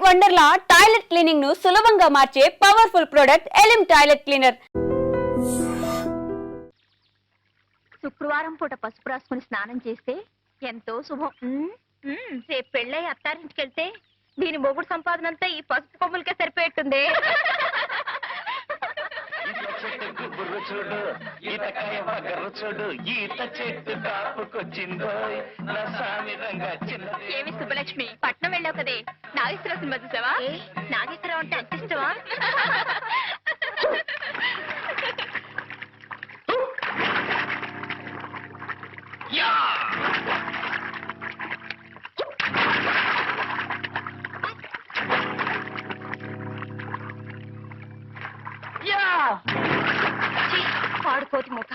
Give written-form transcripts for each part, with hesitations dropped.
Wonderla toilet cleaning ను సులభంగా మార్చే పవర్ఫుల్ ప్రొడక్ట్ ఎలిమ్ టాయిలెట్ క్లీనర్. శుక్రవారం పూట పసుపు రాసుకుని స్నానం చేస్తే ఎంతో శుభం. రేపు పెళ్ళై అత్తారింటికి వెళ్తే దీని మొగుడు సంపాదన అంతా ఈ పసుపు కొమ్ములకే సరిపోయేట్టుంది. చూడు ఈతకాయ బగర్ర చూడు ఈత చెట్టు కాపుకొచ్చిందో నా సామిరంగా చిన్న. ఏమి సుబ్బలక్ష్మి, పట్నం వెళ్ళావు కదే, నాగేశ్వరరావు సినిమా చూసావా? నాగేశ్వరరావు అంటే అంత ఇష్టమా? పాడుకోతి ముఖ.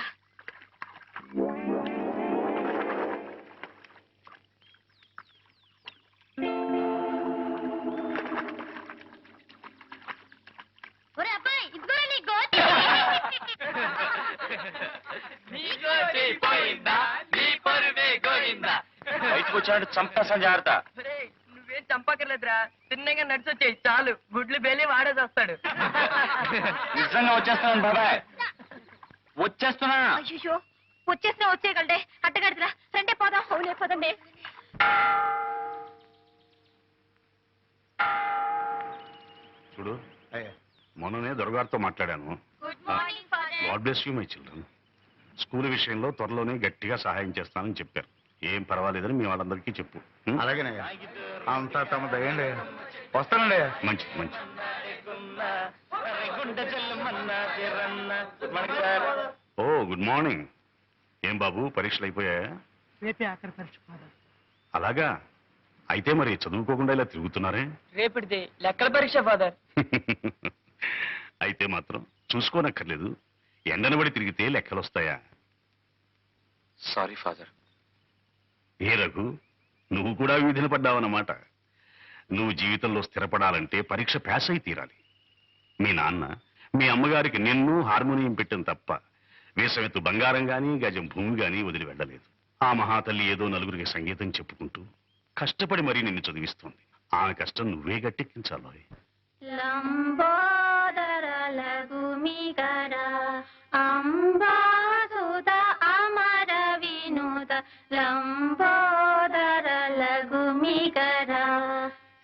బయటకు వచ్చాడు చంపేసాను జాగ్రత్త. నువ్వేం చంపకర్లేదురా, తిన్నగా నడిచొచ్చాయి చాలు, గుడ్లు బేలి వాడేసి వస్తాడు. నిజంగా వచ్చేస్తున్నాను బాబాయ్, వచ్చేస్తున్నా. అయ్యో వచ్చేసినా వచ్చేయగలడే, అట్టగడదురా, రండే పోదాం. అవులే పోదండి. చూడు, మొన్ననే దొరగారితో మాట్లాడాను. God bless you my children. School విషయంలో త్వరలోనే గట్టిగా సహాయం చేస్తానని చెప్పారు. ఏం పర్వాలేదని మీ వాళ్ళందరికీ చెప్పు. అలాగేనయ్యా, అంతా తమ దయండి. వస్తానండి. మంచిది మంచిది. ఓ గుడ్ మార్నింగ్. ఏం బాబు, పరీక్షలు అయిపోయాయా? రేపే ఆఖరి పరీక్ష ఫాదర్. అలాగా, అయితే మరి చదువుకోకుండా ఇలా తిరుగుతున్నారే? రేపటిది లెక్కల పరీక్ష ఫాదర్. అయితే మాత్రం చూసుకోనక్కర్లేదు. ఎండనబడి తిరిగితే లెక్కలు వస్తాయా? Sorry father. ఏ రఘు, నువ్వు కూడా వీధిని పడ్డావన్నమాట. నువ్వు జీవితంలో స్థిరపడాలంటే పరీక్ష పాస్ అయి తీరాలి. మీ నాన్న మీ అమ్మగారికి నిన్ను హార్మోనియం పెట్టిన తప్ప వేసమెత్తు బంగారం గాని గజం భూమి గాని వదిలి వెళ్ళలేదు. ఆ మహాతల్లి ఏదో నలుగురికి సంగీతం చెప్పుకుంటూ కష్టపడి మరీ నిన్ను చదివిస్తోంది. ఆమె కష్టం నువ్వే గట్టెక్కించాలో. లంబోదర లఘుమికర అంబాసుద అమర వినోద లంబోదర లఘుమికర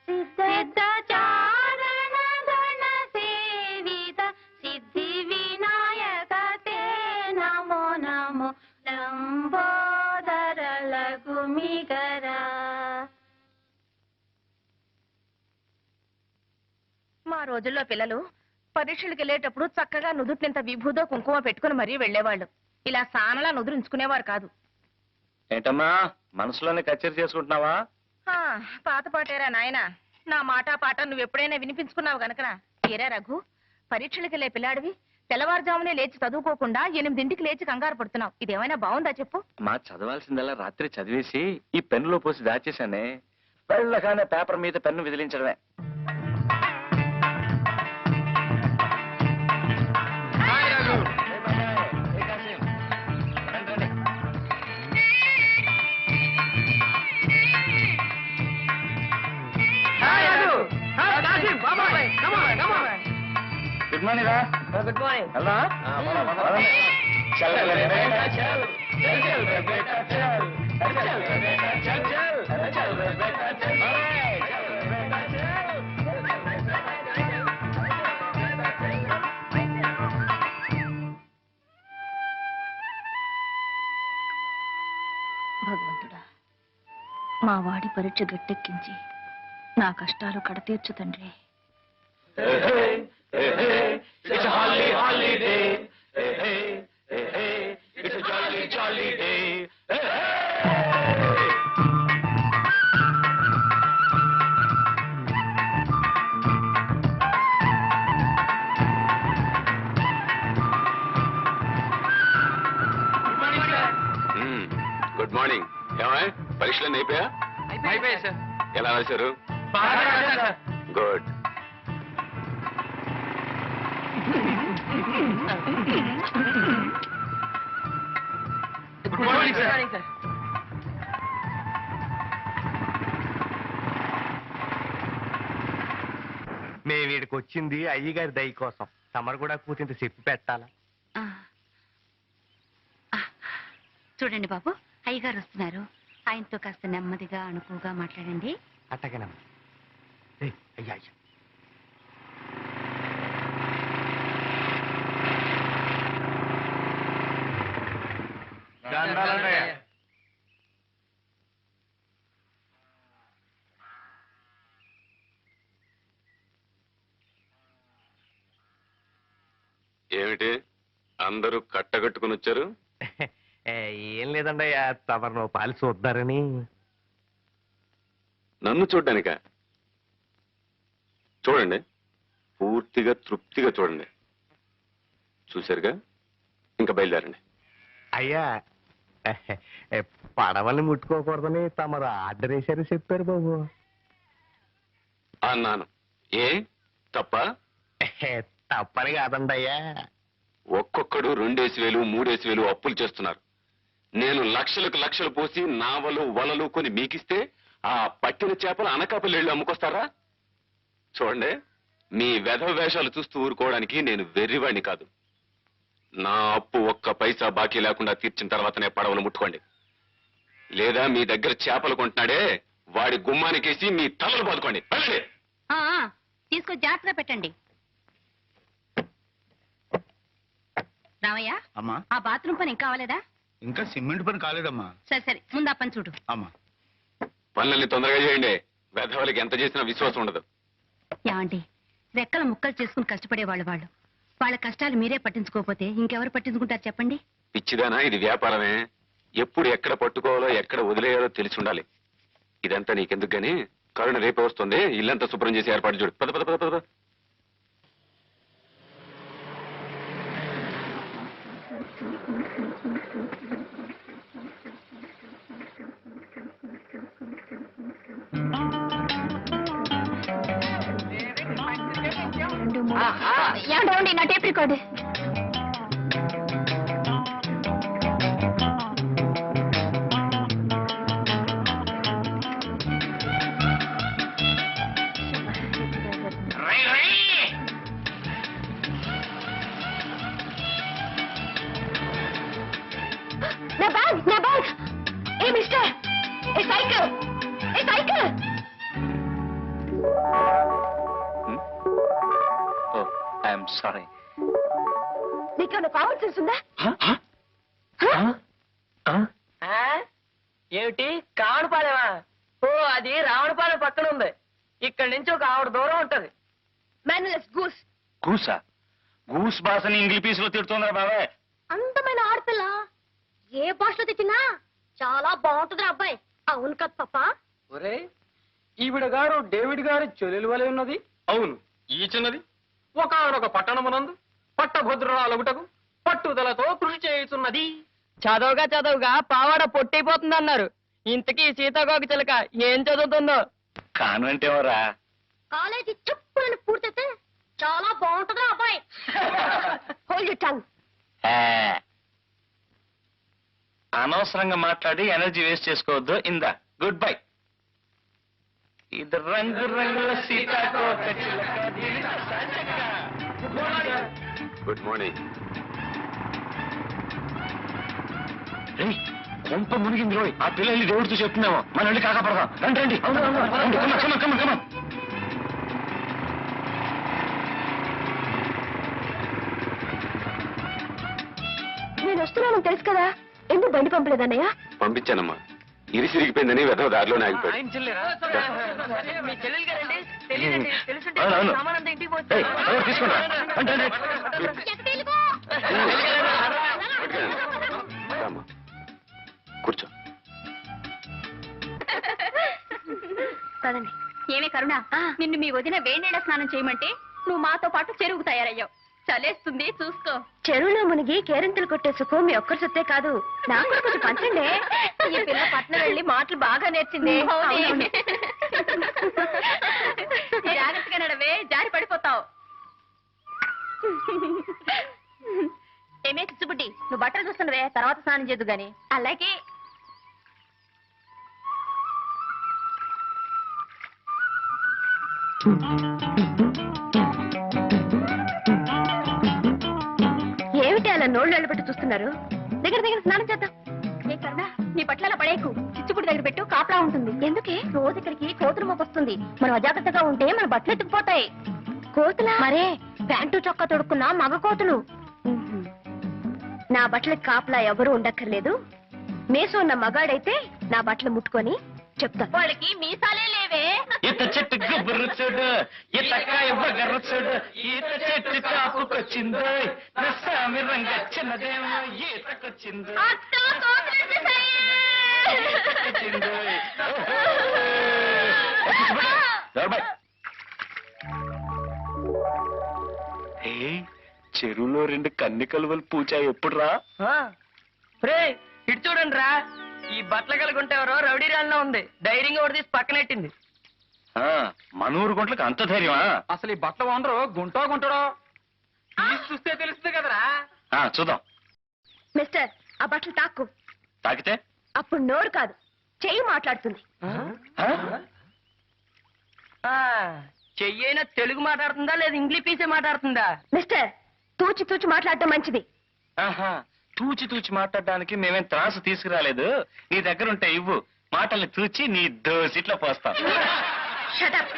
సిద్ధ చారణ గణ సేవిత సిద్ధి వినాయక తే నమో నమో లంబోదర లఘుమికర. మా రోజుల్లో పిల్లలు పరీక్షలకు వెళ్ళేటప్పుడు చక్కగా నుదుటినింత విభూదో కుంకుమ పెట్టుకుని మరీ వెళ్లేవాళ్ళు. ఇలా సానలా నుదురించుకునేవారు కాదు. ఏంటమ్మా, మనసులోనే కచేరీ చేసుకుంటున్నావా? పాత పాటేరా నాయన, నా మాట పాట నువ్వెప్పుడైనా వినిపించుకున్నావు గనకనా. ఏరా రఘు, పరీక్షలకు వెళ్ళే పిల్లాడివి తెల్లవారుజామునే లేచి చదువుకోకుండా 8ంటికి లేచి కంగారు పడుతున్నావు. ఇదేమైనా బాగుందా చెప్పు? మా చదవాల్సిందల్లా రాత్రి చదివేసి ఈ పెన్నులో పోసి దాచేశానే. పెళ్ళగానే పేపర్ మీద పెన్ను విదిలించడమే. గుడ్ మార్నింగ్ రా. Good morning. హలో. భగవంతుడా, మా వాడి పరీక్ష గట్టెక్కించి నా కష్టాలు కడతీర్చు తండ్రి. It's a holiday. It's a jolly day. Good morning. ఏమా, పరీక్షలు అయిపోయా? అయిపోయాయి సార్. ఎలా రాశారు? గుడ్. Good morning sir. మేము వీడికి వచ్చింది అయ్యగారి దయ కోసం. తమరు కూడా కూర్చుంటే చెప్పి పెట్టాలా? ఆ. ఆ. చూడండి బాబు, అయ్యగారు వస్తున్నారు. ఆయనతో కాస్త నెమ్మదిగా అణుకుగా మాట్లాడండి. అట్టగేనమ్మా. అయ్యా అయ్యా. దండాలండి. ఏమిటి అందరూ కట్టగట్టుకుని వచ్చారు? ఏం లేదండయ్యా, తమరు నువ్వు పాలు చూద్దారని. నన్ను చూడ్డానిక? చూడండి, పూర్తిగా తృప్తిగా చూడండి. చూశారుగా, ఇంకా బయలుదేరండి. అయ్యా, పడవల్ని ముట్టుకోకూడదని తమరు ఆర్డర్ వేశారు చెప్పారు బాబు. అన్నాను. ఏ తప్ప? తప్పని కాదండి అయ్యా. ఒక్కొక్కడు 2,000 3,000 అప్పులు చేస్తున్నారు. నేను లక్షలకు లక్షలు పోసి నావలు వలలు కొని మీకిస్తే ఆ పట్టిన చేపలు అనకాపల్లి వెళ్ళి అమ్ముకొస్తారా? చూడండి, మీ వెధవ వేషాలు చూస్తూ ఊరుకోవడానికి నేను వెర్రివాణ్ణి కాదు. నా అప్పు ఒక్క పైసా బాకీ లేకుండా తీర్చిన తర్వాతనే పడవలు ముట్టుకోండి. లేదా మీ దగ్గర చేపలు కొంటున్నాడే వాడి గుమ్మానికేసి మీ తలలు బాదుకోండి. వెళ్ళండి. తీసుకొని జాగ్రత్తగా పెట్టండి. రామయ్య, అమ్మా, ఆ బాత్రూమ్ పని ఇంకా అవ్వలేదా? ఇంకా సిమెంట్ పని కాలేదమ్మా. సరే సరే, ముందు ఆ పని చూడు. అమ్మా, పనులన్నీ తొందరగా చేయండి. వెధవలకి ఎంత చేసినా విశ్వాసం ఉండదు. ఏమండి, రెక్కల ముక్కలు చేసుకుని కష్టపడేవాళ్ళు వాళ్ళు. వాళ్ళ కష్టాలు మీరే పట్టించుకోకపోతే ఇంకెవరు పట్టించుకుంటారు చెప్పండి? పిచ్చిదానా, ఇది వ్యాపారమే. ఎప్పుడు ఎక్కడ పట్టుకోవాలో ఎక్కడ వదిలేయాలో తెలిసి ఉండాలి. ఇదంతా నీకెందుకు గాని, కరుణ రేపే వస్తుంది. ఇల్లంతా శుభ్రం చేసి ఏర్పాటు చూడు. పద పద పద పద. ఏమండి నా టేప్ రికార్డు. నా బ్యాగ్, నా bag. A mister, A cycle, A cycle. I'm sorry. నీకేమైనా కామన్ సెన్స్ ఉందా? ఏమిటి కావడపాలెమా? ఓ, అది రావణపాలెం పక్కన ఉంది. ఇక్కడి నుంచి ఒక ఆవిడ దూరం ఉంటది. మేనలెస్ గూస్. గూసా? గూస్ భాషని ఇంగ్లీష్ పీస్ లో తిడుతుందా బాబాయ్? అందమైన ఆడపిల్ల ఏ భాషలో తెచ్చినా చాలా బాగుంటుంది అబ్బాయి. అవును కదా పాప? ఒరే, ఈవిడ గారు డేవిడ్ గారి చెల్లెలు వలె ఉన్నది. అవును, ఈ చిన్నది ఒక పట్టణమునందు పట్టభద్రురాలగుటకు పట్టుదలతో కృషి చేస్తున్నది. చదవగా పావాడ పొట్టైపోతుంది అన్నారు. ఇంతకీ సీతాకోక చిలక ఏం చదువుతుందో? కాన్వెంట్ ఎవరా? కాలేజీ చెప్పులని పూర్తయితే చాలా బాగుంటుంది అబ్బాయి. Hold your tongue. అనవసరంగా మాట్లాడి ఎనర్జీ వేస్ట్ చేసుకోవద్దు. ఇందా, గుడ్ బై. ఇది రంగు రంగుల సీతాకోక చిలక. Good morning. కొంప మునిగింది రోయ్. ఆ పిల్లల్ని దేవుడితో చెప్తున్నామో మన వెళ్ళి కాకపడదాం. రండి రండి. రండి, కమన్. నేను వస్తున్నాను తెలుసు కదా, ఎందుకు బండి పంపలేదన్నయ్య? పంపించానమ్మా. ఇరిసిరిగిపోయిందని వెధవ దారిలోనే ఆగిపోయాడు. ఆయన చెల్లెరా? మీ చెల్లెలు గారండి? తెలియదండి. తెలుసుంటే అవును. సామానంతా ఇంటికి పోతే. తీసుకుంటా. రామ్మా, కూర్చో. పదండి. ఏమే కరుణ, నిన్ను మీ వదిన వేణీళ్ళ స్నానం చేయమంటే నువ్వు మాతో పాటు చెరువుకు తయారయ్యావు. చలేస్తుంది, చూసుకో. చెరువులో మునిగి కేరింతలు కొట్టే సుఖం మీ ఒక్కరి సొత్తే కాదు, నాకు కూడా కొంచెం పంచండి. ఈ పిల్ల పట్నం వెళ్ళి మాటలు బాగా నేర్చింది. అవునే. జాగ్రత్తగా నడవే, జారి పడిపోతావు. ఏమే చిచ్చుబుడ్డి, నువ్వు బట్టలు చూస్తున్నవే, తర్వాత స్నానం చేద్దు గాని. అలాగే. నోళ్ళు పెట్టి చూస్తున్నారు? దగ్గర దగ్గర స్నానం చేద్దాం. ఏ కరుణా, నీ బట్టల పడేకు, చిచ్చుపుడి దగ్గర పెట్టు, కాపలా ఉంటుంది. ఎందుకే? రోజు ఇక్కడికి కోతులు మోకొస్తుంది. మనం అజాగ్రత్తగా ఉంటే మన బట్టలు ఎత్తుకుపోతాయి. కోతులా? మరే, ప్యాంటు చొక్కా తొడుక్కున్నా మగ కోతులు. నా బట్టలకి కాపలా ఎవరు ఉండక్కర్లేదు. మేసం ఉన్న మగాడైతే నా బట్టలు ముట్టుకొని చెప్తా. వాళ్ళకి మీసాలే లేవే. ఈత చెట్టు గుబురు చూడు, ఈతకాయ బగరు చూడు, ఈత చెట్టు కాపుకొచ్చిందో, నస్సామి రంగ చిన్నదేమో ఈతకొచ్చిందో. అత్త, కోతులు వచ్చేసాయి. చెరువులో 2 కన్ని కలువలు పూచా ఎప్పుడు రా? ఇటు చూడండి రా, ఈ బట్టలు కలుగుంటే ఎవరో రౌడీ రాళ్ళలో ఉంది. ధైర్యంగా ఒకటి తీసి పక్కనెట్టింది. మనూరు గుంట్లకు అంత ధైర్యమా? అసలు ఈ బట్టలు ఓనరు గుంటాడో చూస్తే తెలుస్తుంది కదరా. చూద్దాం. మిస్టర్, ఆ బట్టలు తాక్కు. తాకితే అప్పుడు నోరు కాదు, చెయ్యి మాట్లాడుతుంది. చెయ్యైనా తెలుగు మాట్లాడుతుందా లేదా ఇంగ్లీష్ పీసే మాట్లాడుతుందా? మిస్టర్, తూచి తూచి మాట్లాడటం మంచిది. తూచి తూచి మాట్లాడడానికి మేమేం త్రాసు తీసుకురాలేదు. నీ దగ్గర ఉంటే ఇవ్వు, మాటల్ని తూచి నీ దోసిట్లో పోస్తాం. షటప్.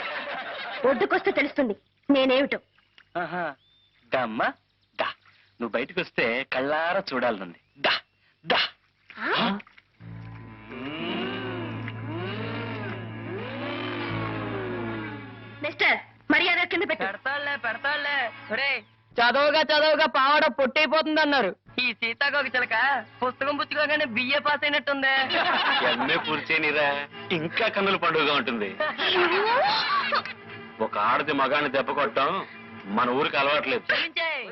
ఒడ్డుకొస్తే తెలుస్తుంది నేనేమిటో. దమ్మా దా, నువ్వు బయటకు వస్తే కళ్ళారా చూడాలనుంది. దా దా. మిస్టర్, మర్యాద కింద పెట్టు. పెడతాళ్లే. చదవగా పావడ పొట్టైపోతుంది అన్నారు. ఈ సీతాకోక చిలక పుస్తకం పుచ్చుకోగానే బిఏ పాస్ అయినట్టుంది. ఎమ్మె పూర్చేనిరా, ఇంకా కన్నుల పండుగగా ఉంటుంది. ఒక ఆడది మగాన్ని దెబ్బ కొట్టడం మన ఊరికి అలవాట్లేదు. క్షమించేయ్.